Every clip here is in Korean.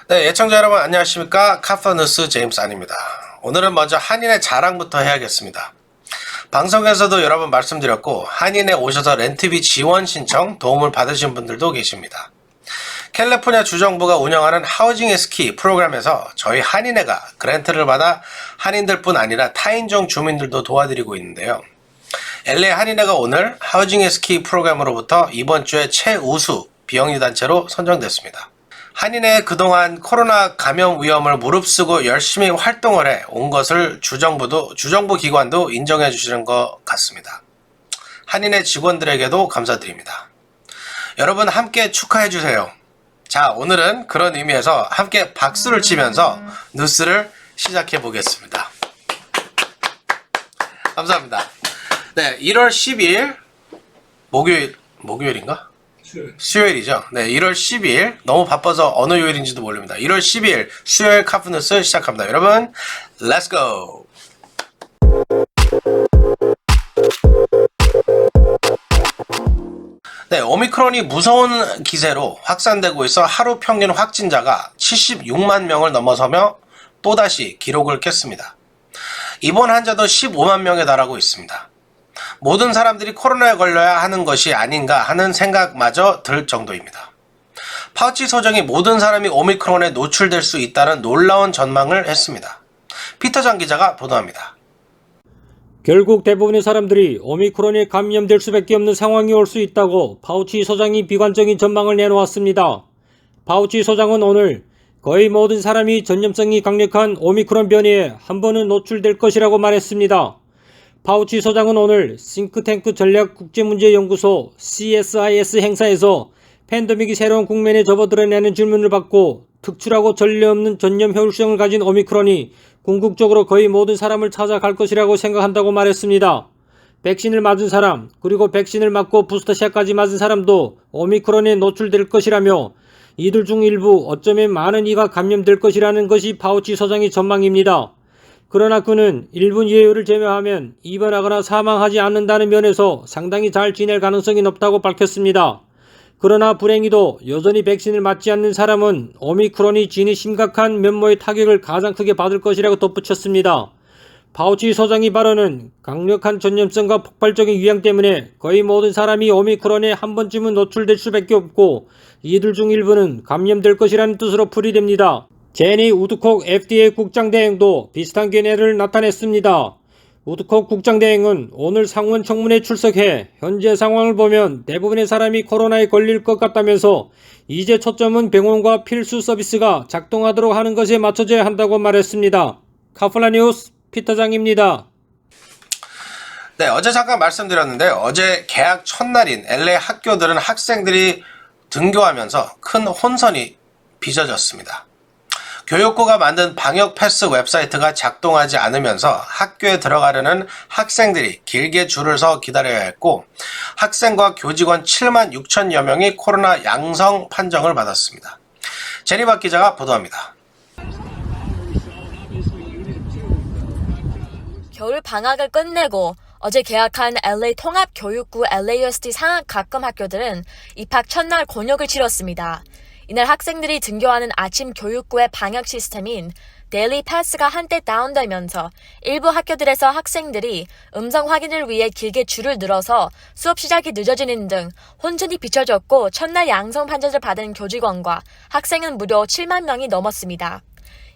네, 애청자 여러분 안녕하십니까? 카퍼뉴스 제임스 안입니다. 오늘은 먼저 한인의 자랑부터 해야겠습니다. 방송에서도 여러 번 말씀드렸고 한인에 오셔서 렌트비 지원 신청 도움을 받으신 분들도 계십니다. 캘리포니아 주정부가 운영하는 하우징 스키 프로그램에서 저희 한인회가 그랜트를 받아 한인들뿐 아니라 타인종 주민들도 도와드리고 있는데요. LA 한인회가 오늘 하우징 스키 프로그램으로부터 이번 주에 최우수 비영리 단체로 선정됐습니다. 한인회 그동안 코로나 감염 위험을 무릅쓰고 열심히 활동을 해 온 것을 주정부 기관도 인정해 주시는 것 같습니다. 한인회 직원들에게도 감사드립니다. 여러분 함께 축하해 주세요. 자, 오늘은 그런 의미에서 함께 박수를 치면서 뉴스를 시작해 보겠습니다. 감사합니다. 네, 1월 12일 목요일인가? 수요일이죠. 네, 1월 12일 너무 바빠서 어느 요일인지도 모릅니다. 1월 12일 수요일 카프뉴스 시작합니다. 여러분, 렛츠 고! 네, 오미크론이 무서운 기세로 확산되고 있어 하루 평균 확진자가 76만 명을 넘어서며 또다시 기록을 깼습니다. 입원 환자도 15만 명에 달하고 있습니다. 모든 사람들이 코로나에 걸려야 하는 것이 아닌가 하는 생각마저 들 정도입니다. 파우치 소장이 모든 사람이 오미크론에 노출될 수 있다는 놀라운 전망을 했습니다. 피터장 기자가 보도합니다. 결국 대부분의 사람들이 오미크론에 감염될 수밖에 없는 상황이 올 수 있다고 파우치 소장이 비관적인 전망을 내놓았습니다. 파우치 소장은 오늘 거의 모든 사람이 전염성이 강력한 오미크론 변이에 한 번은 노출될 것이라고 말했습니다. 파우치 소장은 오늘 싱크탱크 전략국제문제연구소 CSIS 행사에서 팬데믹이 새로운 국면에 접어들어내는 질문을 받고 특출하고 전례 없는 전염 효율성을 가진 오미크론이 궁극적으로 거의 모든 사람을 찾아갈 것이라고 생각한다고 말했습니다. 백신을 맞은 사람, 그리고 백신을 맞고 부스터샷까지 맞은 사람도 오미크론에 노출될 것이라며 이들 중 일부 어쩌면 많은 이가 감염될 것이라는 것이 파우치 소장의 전망입니다. 그러나 그는 일부 예외를 제외하면 입원하거나 사망하지 않는다는 면에서 상당히 잘 지낼 가능성이 높다고 밝혔습니다. 그러나 불행히도 여전히 백신을 맞지 않는 사람은 오미크론이 지니 심각한 면모의 타격을 가장 크게 받을 것이라고 덧붙였습니다. 파우치 소장의 발언은 강력한 전염성과 폭발적인 유행 때문에 거의 모든 사람이 오미크론에 한 번쯤은 노출될 수밖에 없고 이들 중 일부는 감염될 것이라는 뜻으로 풀이됩니다. 제니 우드콕 FDA 국장대행도 비슷한 견해를 나타냈습니다. 우드콕 국장대행은 오늘 상원 청문회에 출석해 현재 상황을 보면 대부분의 사람이 코로나에 걸릴 것 같다면서 이제 초점은 병원과 필수 서비스가 작동하도록 하는 것에 맞춰져야 한다고 말했습니다. 카플라 뉴스 피터장입니다. 네, 어제 잠깐 말씀드렸는데 어제 개학 첫날인 LA 학교들은 학생들이 등교하면서 큰 혼선이 빚어졌습니다. 교육부가 만든 방역 패스 웹사이트가 작동하지 않으면서 학교에 들어가려는 학생들이 길게 줄을 서 기다려야 했고 학생과 교직원 7만 6천여 명이 코로나 양성 판정을 받았습니다. 제니박 기자가 보도합니다. 겨울 방학을 끝내고 어제 개학한 LA 통합교육부 LAUSD 상학 가끔 학교들은 입학 첫날 곤욕을 치렀습니다. 이날 학생들이 등교하는 아침 교육부의 방역 시스템인 데일리 패스가 한때 다운되면서 일부 학교들에서 학생들이 음성 확인을 위해 길게 줄을 늘어서 수업 시작이 늦어지는 등 혼선이 비춰졌고 첫날 양성 판정을 받은 교직원과 학생은 무려 7만 명이 넘었습니다.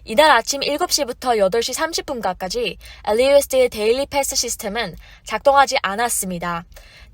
이날 아침 7시부터 8시 30분까지 LAUSD의 데일리 패스 시스템은 작동하지 않았습니다.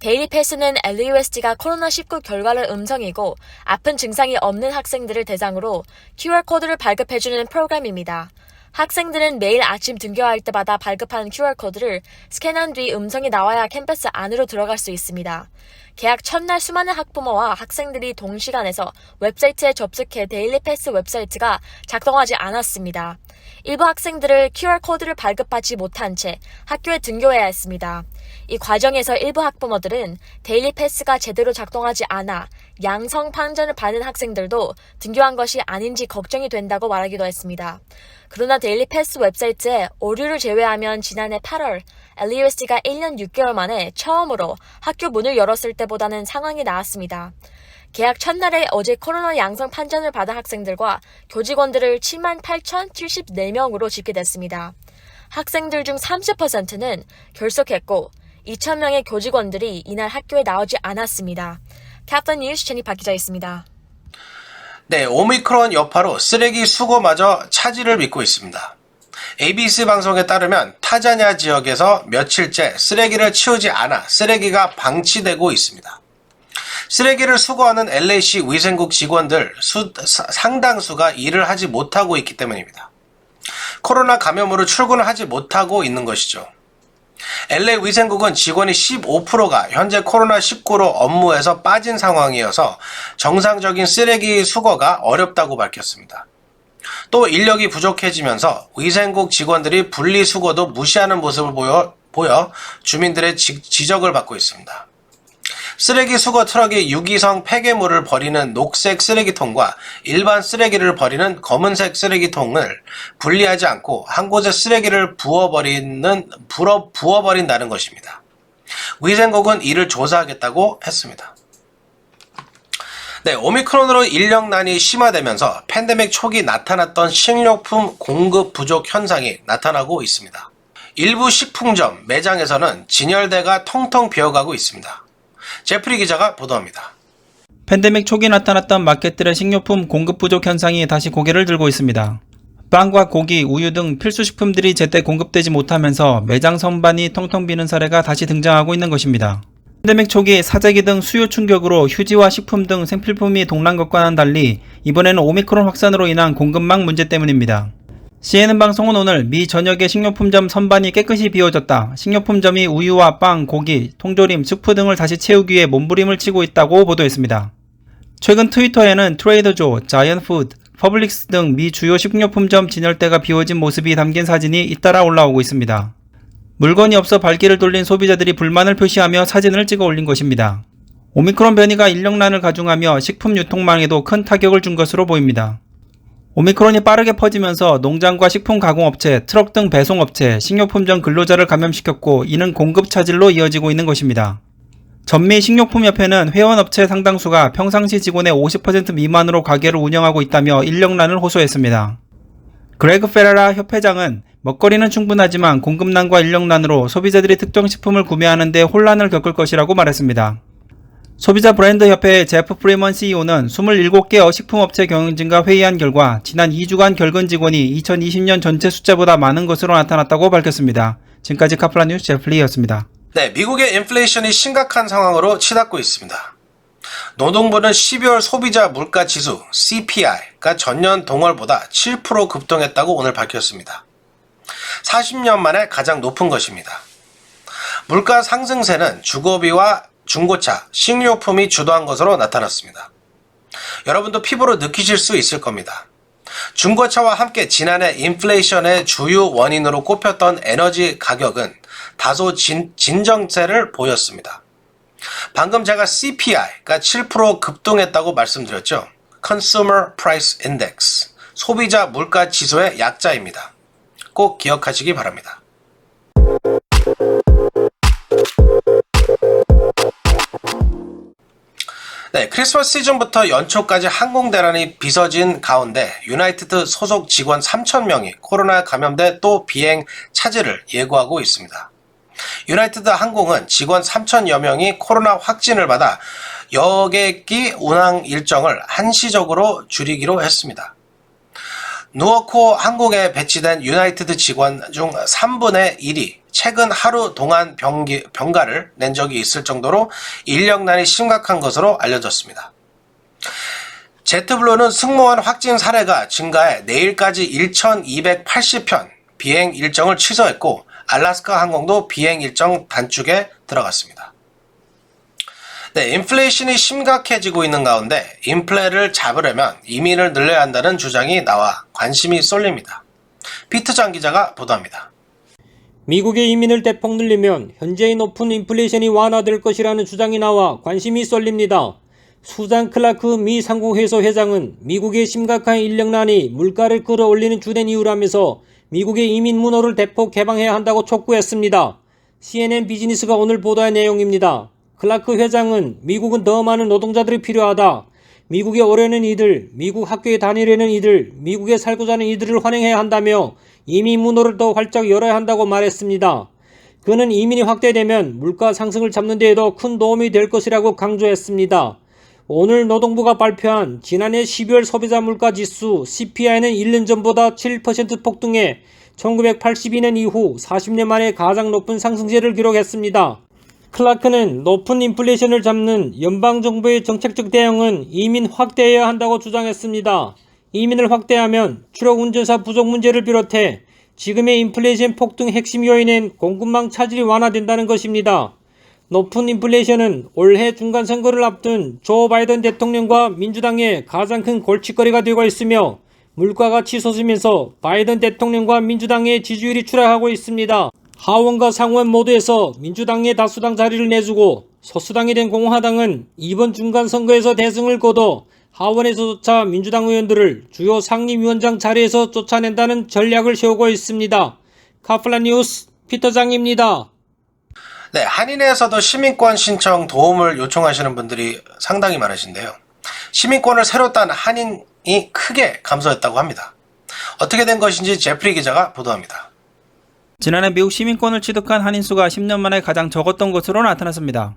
데일리 패스는 LAUSD가 코로나19 결과를 음성이고 아픈 증상이 없는 학생들을 대상으로 QR코드를 발급해주는 프로그램입니다. 학생들은 매일 아침 등교할 때마다 발급하는 QR코드를 스캔한 뒤 음성이 나와야 캠퍼스 안으로 들어갈 수 있습니다. 개학 첫날 수많은 학부모와 학생들이 동시간에서 웹사이트에 접속해 데일리 패스 웹사이트가 작동하지 않았습니다. 일부 학생들을 QR코드를 발급하지 못한 채 학교에 등교해야 했습니다. 이 과정에서 일부 학부모들은 데일리 패스가 제대로 작동하지 않아 양성 판정을 받은 학생들도 등교한 것이 아닌지 걱정이 된다고 말하기도 했습니다. 그러나 데일리 패스 웹사이트에 오류를 제외하면 지난해 8월 LAUSD가 1년 6개월 만에 처음으로 학교 문을 열었을 때보다는 상황이 나았습니다. 개학 첫날에 어제 코로나 양성 판정을 받은 학생들과 교직원들을 78,074명으로 집계됐습니다. 학생들 중 30%는 결석했고 2,000명의 교직원들이 이날 학교에 나오지 않았습니다. 카플란 뉴스 제니파 기자였습니다. 네, 오미크론 여파로 쓰레기 수거마저 차질을 빚고 있습니다. ABC 방송에 따르면 타자냐 지역에서 며칠째 쓰레기를 치우지 않아 쓰레기가 방치되고 있습니다. 쓰레기를 수거하는 LA시 위생국 직원들 상당수가 일을 하지 못하고 있기 때문입니다. 코로나 감염으로 출근을 하지 못하고 있는 것이죠. LA 위생국은 직원이 15%가 현재 코로나19로 업무에서 빠진 상황이어서 정상적인 쓰레기 수거가 어렵다고 밝혔습니다. 또 인력이 부족해지면서 위생국 직원들이 분리수거도 무시하는 모습을 보여 주민들의 지적을 받고 있습니다. 쓰레기 수거 트럭이 유기성 폐기물을 버리는 녹색 쓰레기통과 일반 쓰레기를 버리는 검은색 쓰레기통을 분리하지 않고 한 곳에 쓰레기를 부어버린다는 것입니다. 위생국은 이를 조사하겠다고 했습니다. 네, 오미크론으로 인력난이 심화되면서 팬데믹 초기 나타났던 식료품 공급 부족 현상이 나타나고 있습니다. 일부 식품점, 매장에서는 진열대가 텅텅 비어가고 있습니다. 제프리 기자가 보도합니다. 팬데믹 초기 나타났던 마켓들의 식료품 공급 부족 현상이 다시 고개를 들고 있습니다. 빵과 고기, 우유 등 필수 식품들이 제때 공급되지 못하면서 매장 선반이 텅텅 비는 사례가 다시 등장하고 있는 것입니다. 팬데믹 초기 사재기 등 수요 충격으로 휴지와 식품 등 생필품이 동난 것과는 달리 이번에는 오미크론 확산으로 인한 공급망 문제 때문입니다. CNN 방송은 오늘 미 전역의 식료품점 선반이 깨끗이 비워졌다. 식료품점이 우유와 빵, 고기, 통조림, 스프 등을 다시 채우기 위해 몸부림을 치고 있다고 보도했습니다. 최근 트위터에는 트레이더조, 자이언트푸드, 퍼블릭스 등 미 주요 식료품점 진열대가 비워진 모습이 담긴 사진이 잇따라 올라오고 있습니다. 물건이 없어 발길을 돌린 소비자들이 불만을 표시하며 사진을 찍어 올린 것입니다. 오미크론 변이가 인력난을 가중하며 식품 유통망에도 큰 타격을 준 것으로 보입니다. 오미크론이 빠르게 퍼지면서 농장과 식품 가공업체, 트럭 등 배송업체, 식료품점 근로자를 감염시켰고 이는 공급 차질로 이어지고 있는 것입니다. 전미 식료품협회는 회원업체 상당수가 평상시 직원의 50% 미만으로 가게를 운영하고 있다며 인력난을 호소했습니다. 그레그 페라라 협회장은 먹거리는 충분하지만 공급난과 인력난으로 소비자들이 특정 식품을 구매하는 데 혼란을 겪을 것이라고 말했습니다. 소비자 브랜드 협회의 제프 프리먼 CEO는 27개 식품업체 경영진과 회의한 결과 지난 2주간 결근 직원이 2020년 전체 숫자보다 많은 것으로 나타났다고 밝혔습니다. 지금까지 카플란 뉴스 제플리였습니다. 네, 미국의 인플레이션이 심각한 상황으로 치닫고 있습니다. 노동부는 12월 소비자 물가 지수 CPI가 전년 동월보다 7% 급등했다고 오늘 밝혔습니다. 40년 만에 가장 높은 것입니다. 물가 상승세는 주거비와 중고차, 식료품이 주도한 것으로 나타났습니다. 여러분도 피부로 느끼실 수 있을 겁니다. 중고차와 함께 지난해 인플레이션의 주요 원인으로 꼽혔던 에너지 가격은 다소 진정세를 보였습니다. 방금 제가 CPI가 7% 급등했다고 말씀드렸죠. Consumer Price Index, 소비자 물가 지수의 약자입니다. 꼭 기억하시기 바랍니다. 네, 크리스마스 시즌부터 연초까지 항공대란이 빚어진 가운데 유나이티드 소속 직원 3,000명이 코로나 감염돼 또 비행 차질을 예고하고 있습니다. 유나이티드 항공은 직원 3,000여 명이 코로나 확진을 받아 여객기 운항 일정을 한시적으로 줄이기로 했습니다. 누어코 항공에 배치된 유나이티드 직원 중 3분의 1이 최근 하루 동안 병가를 낸 적이 있을 정도로 인력난이 심각한 것으로 알려졌습니다. 제트블루는 승무원 확진 사례가 증가해 내일까지 1,280편 비행 일정을 취소했고 알래스카 항공도 비행 일정 단축에 들어갔습니다. 네, 인플레이션이 심각해지고 있는 가운데 인플레를 잡으려면 이민을 늘려야 한다는 주장이 나와 관심이 쏠립니다. 피트 장 기자가 보도합니다. 미국의 이민을 대폭 늘리면 현재의 높은 인플레이션이 완화될 것이라는 주장이 나와 관심이 쏠립니다. 수잔 클라크 미 상공회의소 회장은 미국의 심각한 인력난이 물가를 끌어올리는 주된 이유라면서 미국의 이민 문호를 대폭 개방해야 한다고 촉구했습니다. CNN 비즈니스가 오늘 보도한 내용입니다. 클라크 회장은 미국은 더 많은 노동자들이 필요하다. 미국에 오려는 이들, 미국 학교에 다니려는 이들, 미국에 살고자 하는 이들을 환영해야 한다며 이민 문호를 더 활짝 열어야 한다고 말했습니다. 그는 이민이 확대되면 물가 상승을 잡는 데에도 큰 도움이 될 것이라고 강조했습니다. 오늘 노동부가 발표한 지난해 12월 소비자 물가 지수 CPI는 1년 전보다 7% 폭등해 1982년 이후 40년 만에 가장 높은 상승세를 기록했습니다. 클라크는 높은 인플레이션을 잡는 연방정부의 정책적 대응은 이민 확대해야 한다고 주장했습니다. 이민을 확대하면 트럭운전사 부족 문제를 비롯해 지금의 인플레이션 폭등 핵심 요인은 공급망 차질이 완화된다는 것입니다. 높은 인플레이션은 올해 중간선거를 앞둔 조 바이든 대통령과 민주당의 가장 큰 골칫거리가 되고 있으며 물가가 치솟으면서 바이든 대통령과 민주당의 지지율이 추락하고 있습니다. 하원과 상원 모두에서 민주당의 다수당 자리를 내주고 소수당이 된 공화당은 이번 중간선거에서 대승을 거둬 하원에서조차 민주당 의원들을 주요 상임위원장 자리에서 쫓아낸다는 전략을 세우고 있습니다. 카플란 뉴스 피터장입니다. 네, 한인회에서도 시민권 신청 도움을 요청하시는 분들이 상당히 많으신데요. 시민권을 새로 딴 한인이 크게 감소했다고 합니다. 어떻게 된 것인지 제프리 기자가 보도합니다. 지난해 미국 시민권을 취득한 한인 수가 10년 만에 가장 적었던 것으로 나타났습니다.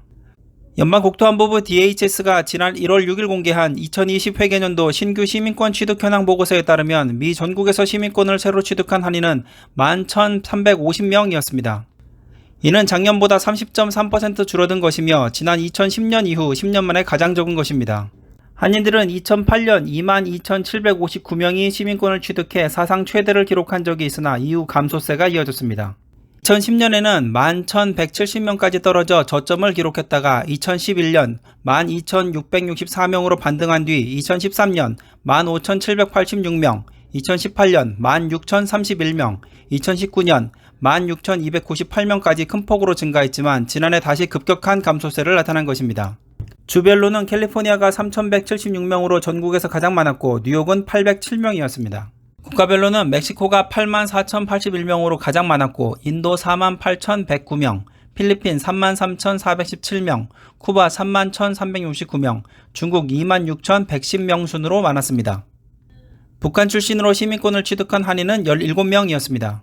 연방국토안보부 DHS가 지난 1월 6일 공개한 2020 회계년도 신규 시민권 취득 현황 보고서에 따르면 미 전국에서 시민권을 새로 취득한 한인은 11,350명이었습니다. 이는 작년보다 30.3% 줄어든 것이며 지난 2010년 이후 10년 만에 가장 적은 것입니다. 한인들은 2008년 22,759명이 시민권을 취득해 사상 최대를 기록한 적이 있으나 이후 감소세가 이어졌습니다. 2010년에는 11,170명까지 떨어져 저점을 기록했다가 2011년 12,664명으로 반등한 뒤 2013년 15,786명, 2018년 16,031명, 2019년 16,298명까지 큰 폭으로 증가했지만 지난해 다시 급격한 감소세를 나타난 것입니다. 주별로는 캘리포니아가 3,176명으로 전국에서 가장 많았고 뉴욕은 807명이었습니다. 국가별로는 멕시코가 84,081명으로 가장 많았고 인도 48,109명, 필리핀 33,417명, 쿠바 31,369명, 중국 26,110명 순으로 많았습니다. 북한 출신으로 시민권을 취득한 한인은 17명이었습니다.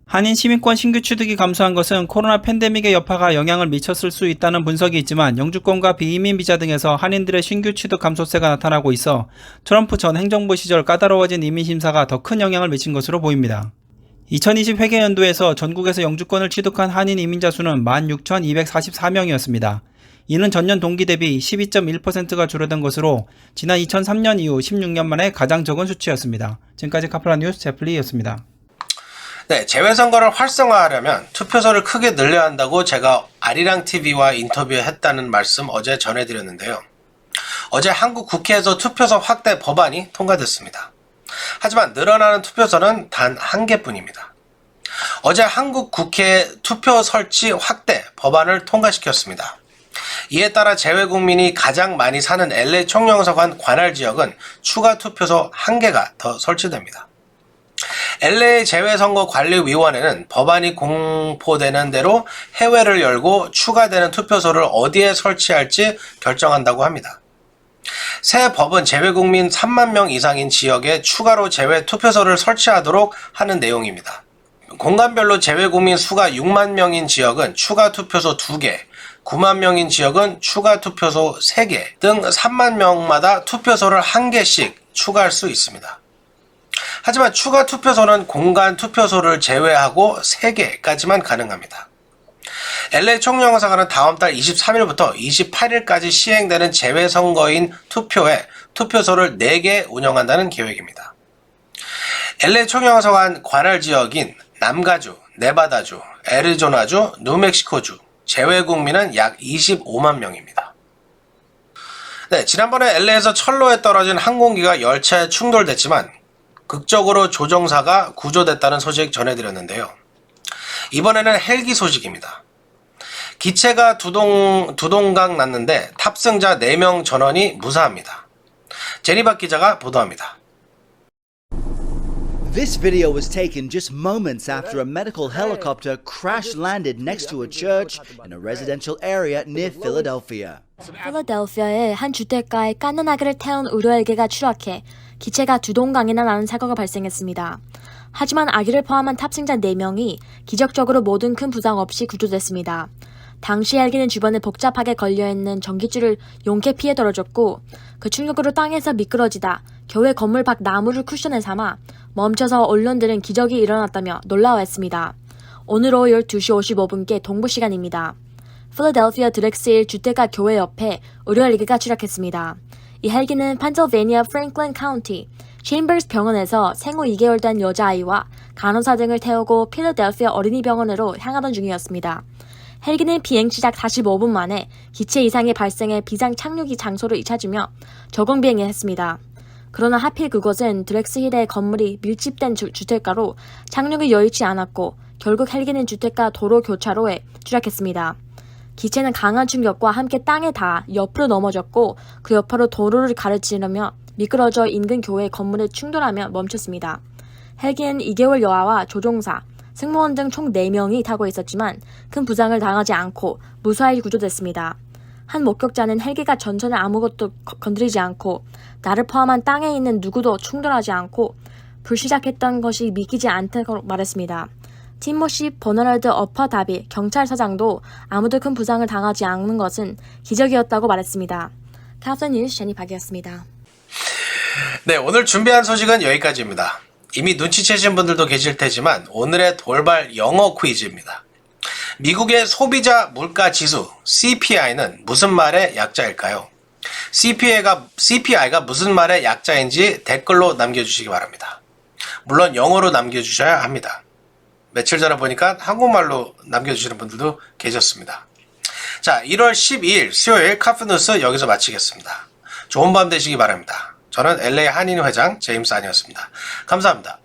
한인 시민권 신규 취득이 감소한 것은 코로나 팬데믹의 여파가 영향을 미쳤을 수 있다는 분석이 있지만 영주권과 비이민 비자 등에서 한인들의 신규 취득 감소세가 나타나고 있어 트럼프 전 행정부 시절 까다로워진 이민 심사가 더 큰 영향을 미친 것으로 보입니다. 2020 회계연도에서 전국에서 영주권을 취득한 한인 이민자 수는 16,244명이었습니다. 이는 전년 동기 대비 12.1%가 줄어든 것으로 지난 2003년 이후 16년 만에 가장 적은 수치였습니다. 지금까지 카플란 뉴스 제플리였습니다. 네, 재외선거를 활성화하려면 투표소를 크게 늘려야 한다고 제가 아리랑TV와 인터뷰했다는 말씀 어제 전해드렸는데요. 어제 한국 국회에서 투표소 확대 법안이 통과됐습니다. 하지만 늘어나는 투표소는 단 한 개뿐입니다. 어제 한국 국회 투표 설치 확대 법안을 통과시켰습니다. 이에 따라 재외국민이 가장 많이 사는 LA 총영사관 관할 지역은 추가 투표소 1개가 더 설치됩니다. LA 재외선거관리위원회는 법안이 공포되는 대로 해외를 열고 추가되는 투표소를 어디에 설치할지 결정한다고 합니다. 새 법은 재외국민 3만 명 이상인 지역에 추가로 재외 투표소를 설치하도록 하는 내용입니다. 공간별로 재외국민 수가 6만 명인 지역은 추가 투표소 2개, 9만 명인 지역은 추가 투표소 3개 등 3만 명마다 투표소를 1개씩 추가할 수 있습니다. 하지만 추가 투표소는 공간 투표소를 제외하고 3개까지만 가능합니다. LA 총영사관은 다음 달 23일부터 28일까지 시행되는 재외선거인 투표에 투표소를 4개 운영한다는 계획입니다. LA 총영사관 관할 지역인 남가주, 네바다주, 애리조나주, 뉴멕시코주, 재외국민은 약 25만 명입니다. 네, 지난번에 LA에서 철로에 떨어진 항공기가 열차에 충돌됐지만 극적으로 조종사가 구조됐다는 소식 전해드렸는데요. 이번에는 헬기 소식입니다. 기체가 두동강 났는데 탑승자 4명 전원이 무사합니다. 제니박 기자가 보도합니다. This video was taken just moments after a medical helicopter crash landed next to a church in a residential area near Philadelphia. 필라델피아의 한 주택가에 까는 아기를 태운 의료 헬기가 추락해 기체가 두 동강이나 나는 사고가 발생했습니다. 하지만 아기를 포함한 탑승자 4명이 기적적으로 모든 큰 부상 없이 구조됐습니다. 당시 헬기는 주변에 복잡하게 걸려있는 전기줄을 용케 피해 떨어졌고 그 충격으로 땅에서 미끄러지다 교회 건물 밖 나무를 쿠션에 삼아 멈춰서 언론들은 기적이 일어났다며 놀라워했습니다. 오늘 오후 12시 55분께 동부 시간입니다. 필라델피아 드렉스힐 주택가 교회 옆에 의료 헬기가 추락했습니다. 이 헬기는 펜실베니아 프랭클린 카운티 체인버스 병원에서 생후 2개월 된 여자아이와 간호사 등을 태우고 필라델피아 어린이병원으로 향하던 중이었습니다. 헬기는 비행 시작 45분 만에 기체 이상이 발생해 비상 착륙이 장소를 찾으며 저공 비행을 했습니다. 그러나 하필 그곳은 드렉스힐의 건물이 밀집된 주택가로 착륙이 여의치 않았고 결국 헬기는 주택가 도로 교차로에 추락했습니다. 기체는 강한 충격과 함께 땅에 닿아 옆으로 넘어졌고 그 여파로 도로를 가르치려며 미끄러져 인근 교회 건물에 충돌하며 멈췄습니다. 헬기는 2개월 여아와 조종사, 승무원 등 총 4명이 타고 있었지만 큰 부상을 당하지 않고 무사히 구조됐습니다. 한 목격자는 헬기가 전선을 아무것도 건드리지 않고 나를 포함한 땅에 있는 누구도 충돌하지 않고 불시착했던 것이 믿기지 않다고 말했습니다. 티모시 버너럴드 어퍼다비 경찰서장도 아무도 큰 부상을 당하지 않는 것은 기적이었다고 말했습니다. 카프턴 뉴스 제니 박이었습니다. 네, 오늘 준비한 소식은 여기까지입니다. 이미 눈치채신 분들도 계실 테지만 오늘의 돌발 영어 퀴즈입니다. 미국의 소비자 물가 지수 CPI는 무슨 말의 약자일까요? CPI가 무슨 말의 약자인지 댓글로 남겨주시기 바랍니다. 물론 영어로 남겨주셔야 합니다. 며칠 전에 보니까 한국말로 남겨주시는 분들도 계셨습니다. 자, 1월 12일 수요일 카프뉴스 여기서 마치겠습니다. 좋은 밤 되시기 바랍니다. 저는 LA 한인 회장 제임스 안이었습니다. 감사합니다.